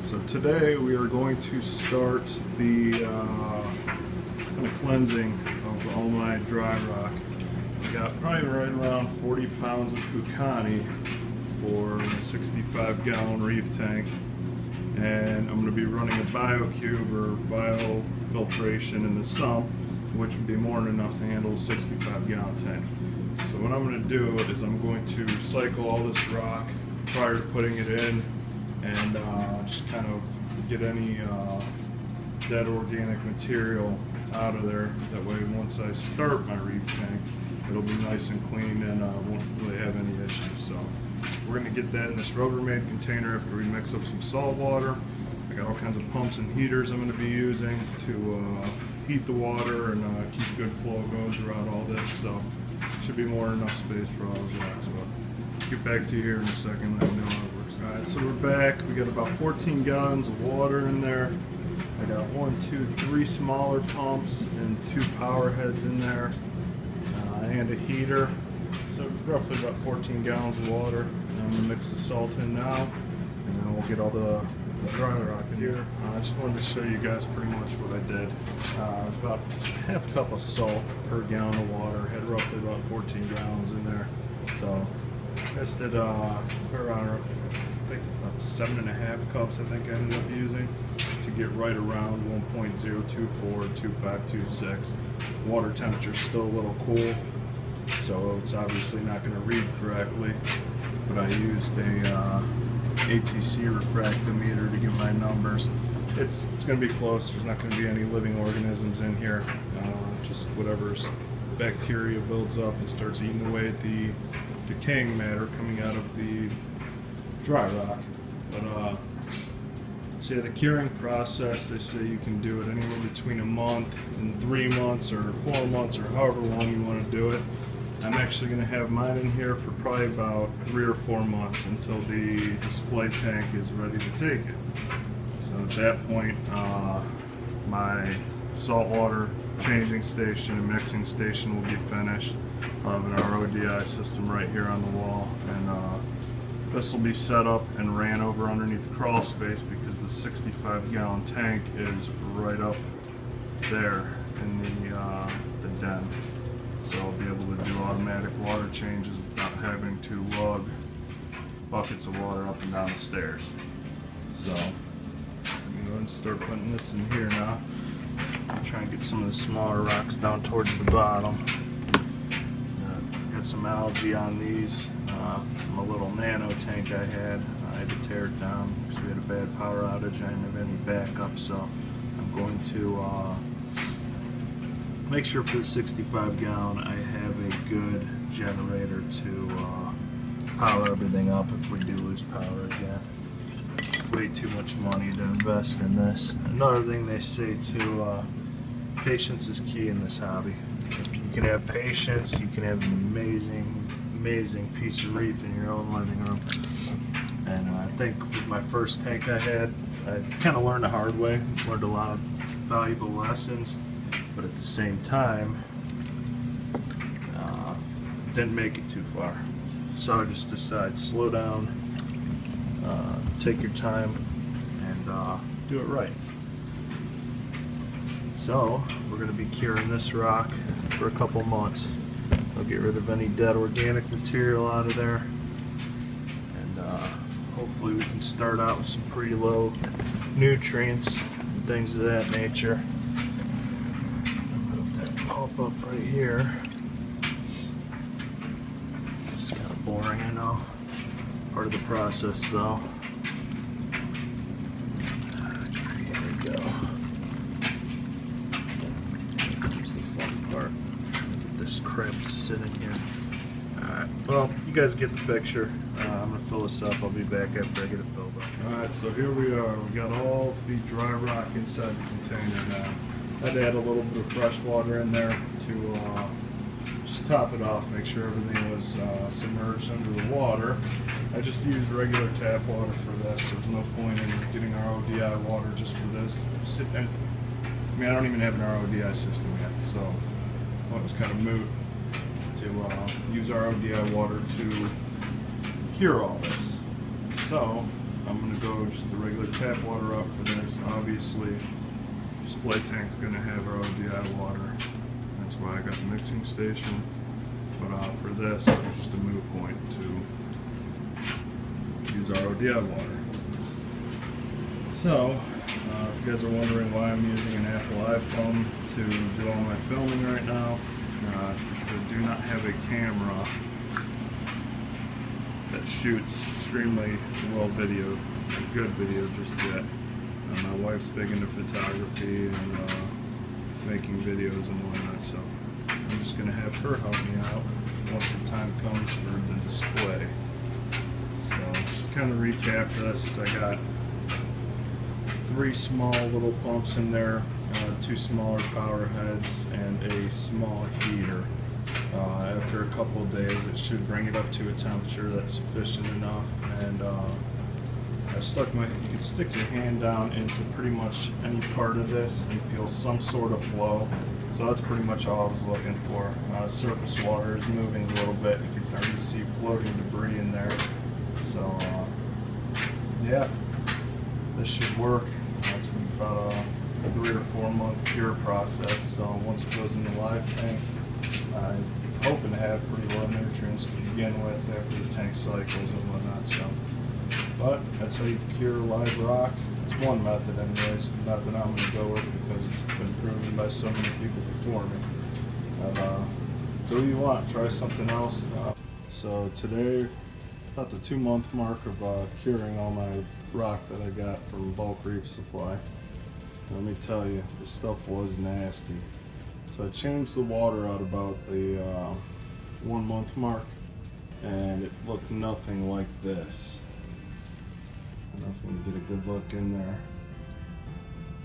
So today we are going to start the kind of cleansing of all my dry rock. I got probably right around 40 pounds of pukani for a 65-gallon reef tank, and I'm going to be running a BioCube or biofiltration in the sump, which would be more than enough to handle a 65-gallon tank. So what I'm going to do is I'm going to cycle all this rock prior to putting it in, and just kind of get any dead organic material out of there. That way once I start my reef tank, it'll be nice and clean and won't really have any issues. So we're going to get that in this Rubbermaid container after we mix up some salt water. I got all kinds of pumps and heaters I'm going to be using to heat the water and keep good flow going throughout all this. So should be more than enough space for all those rocks. So get back to you here in a second. Let me know how it works. Alright, so we're back. We got about 14 gallons of water in there. I got 3 smaller pumps and 2 power heads in there, and a heater. So roughly about 14 gallons of water. And I'm gonna mix the salt in now, and then we'll get all the dry rock in here. I just wanted to show you guys pretty much what I did. It's about half a cup of salt per gallon of water. Had roughly about 14 gallons in there. So I just did around, I think about 7.5 cups. I think I ended up using to get right around 1.024 2526. Water temperature is still a little cool, so it's obviously not going to read correctly. But I used a ATC refractometer to get my numbers. It's going to be close. There's not going to be any living organisms in here. Just whatever's bacteria builds up and starts eating away at the decaying matter coming out of the dry rock. But so yeah, the curing process, they say you can do it anywhere between a month and 3 months or 4 months or however long you want to do it. I'm actually going to have mine in here for probably about 3 or 4 months until the display tank is ready to take it. So at that point, my saltwater changing station and mixing station will be finished. I'll have an RODI system right here on the wall, and this will be set up and ran over underneath the crawl space because the 65-gallon tank is right up there in the den. So I'll be able to do automatic water changes without having to lug buckets of water up and down the stairs. So I'm going to go ahead and start putting this in here now. I'll try and get some of the smaller rocks down towards the bottom. Got some algae on these from a little nano tank I had. I had to tear it down because we had a bad power outage. I didn't have any backup, so I'm going to make sure for the 65-gallon I have a good generator to power everything up if we do lose power again. Way too much money to invest in this. Another thing they say too, patience is key in this hobby. If you can have patience, you can have an amazing piece of reef in your own living room. And I think with my first tank I had, I kind of learned the hard way, learned a lot of valuable lessons, but at the same time, didn't make it too far. So I just decided, slow down, take your time, and do it right. So we're going to be curing this rock for a couple months. I'll get rid of any dead organic material out of there, and hopefully we can start out with some pretty low nutrients and things of that nature. Move that pump up right here. It's kind of boring, I know. Part of the process though. There we go. Here's the fun part. Get this crap to sit in here. Alright, well, you guys get the picture. I'm going to fill this up. I'll be back after I get it filled up. Alright, so here we are. We got all the dry rock inside the container now. I'd add a little bit of fresh water in there to just top it off, make sure everything was submerged under the water. I just used regular tap water for this. There's no point in getting RODI water just for this. I mean, I don't even have an RODI system yet, so it was kind of moot to use RODI water to cure all this. So I'm gonna go just the regular tap water route for this. Obviously, display tank's gonna have our ODI water. That's why I got the mixing station. But for this, it's just a moot point to use our ODI water. So, if you guys are wondering why I'm using an Apple iPhone to do all my filming right now, it's because I do not have a camera that shoots extremely well video, good video just yet. My wife's big into photography and making videos and whatnot, so I'm just going to have her help me out once the time comes for the display. So just to kind of recap this, I got 3 small little pumps in there, 2 smaller power heads, and a small heater. After a couple of days, it should bring it up to a temperature that's sufficient enough. And I stuck you can stick your hand down into pretty much any part of this and feel some sort of flow. So that's pretty much all I was looking for. Surface water is moving a little bit. You can already see floating debris in there. So yeah, this should work. It's about a 3 or 4 month cure process. So once it goes in the live tank, I'm hoping to have pretty low nutrients to begin with after the tank cycles and whatnot. So, but that's how you cure live rock. It's one method, anyways. Not that I'm going to go with because it's been proven by so many people before me. But do what you want. Try something else. So today, about the 2-month mark of curing all my rock that I got from bulk reef supply. Let me tell you, this stuff was nasty. So I changed the water out about the 1 month mark, and it looked nothing like this. I don't know if we can get a good look in there.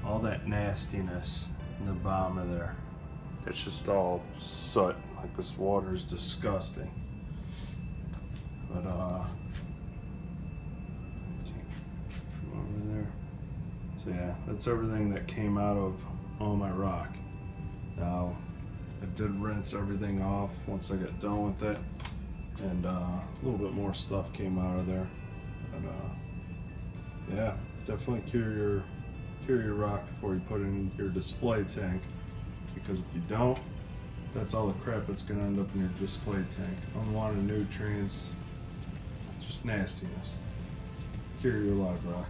All that nastiness in the bottom of there. It's just all soot. Like, this water is disgusting. But from over there. So yeah, that's everything that came out of all my rock. Now, I did rinse everything off once I got done with it, and a little bit more stuff came out of there. But yeah, definitely cure your rock before you put it in your display tank, because if you don't, that's all the crap that's going to end up in your display tank. Unwanted nutrients, just nastiness. Cure your live rock.